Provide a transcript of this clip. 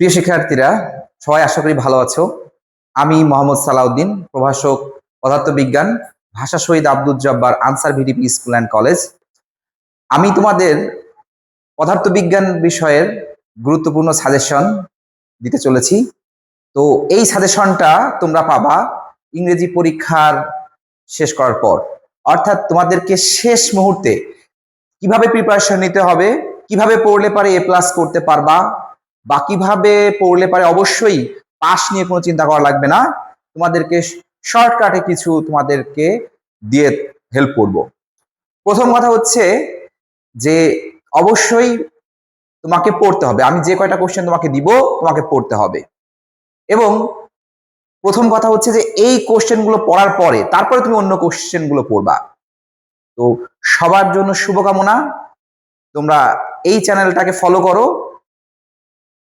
প্রিয় শিক্ষার্থীরা, সবাই আশা করি ভালো আছো। আমি মোহাম্মদ সালাউদ্দিন, প্রভাষক পদার্থবিজ্ঞান, Bhasha Shahid Abdul Jabbar Ansar VDP school and college. আমি তোমাদের পদার্থবিজ্ঞান বিষয়ের গুরুত্বপূর্ণ সাজেশন দিতে চলেছি। তো এই সাজেশনটা তোমরা পাবা ইংরেজি পরীক্ষার শেষ করার পর, অর্থাৎ তোমাদেরকে শেষ মুহূর্তে কিভাবে প্রিপারেশন নিতে হবে, কিভাবে পড়লে পারে এ প্লাস করতে পারবা, বা কিভাবে পড়লে পারে অবশ্যই পাস নিয়ে কোনো চিন্তা করা লাগবে না। তোমাদেরকে শর্টকাটে কিছু তোমাদেরকে দিয়ে হেল্প করব। প্রথম কথা হচ্ছে যে অবশ্যই তোমাকে পড়তে হবে। আমি যে কয়টা কোশ্চেন তোমাকে দিব তোমাকে পড়তে হবে, এবং প্রথম কথা হচ্ছে যে এই কোশ্চেনগুলো পড়ার পরে তারপরে তুমি অন্য কোশ্চেনগুলো পড়বা। তো সবার জন্য শুভকামনা। তোমরা এই চ্যানেলটাকে ফলো করো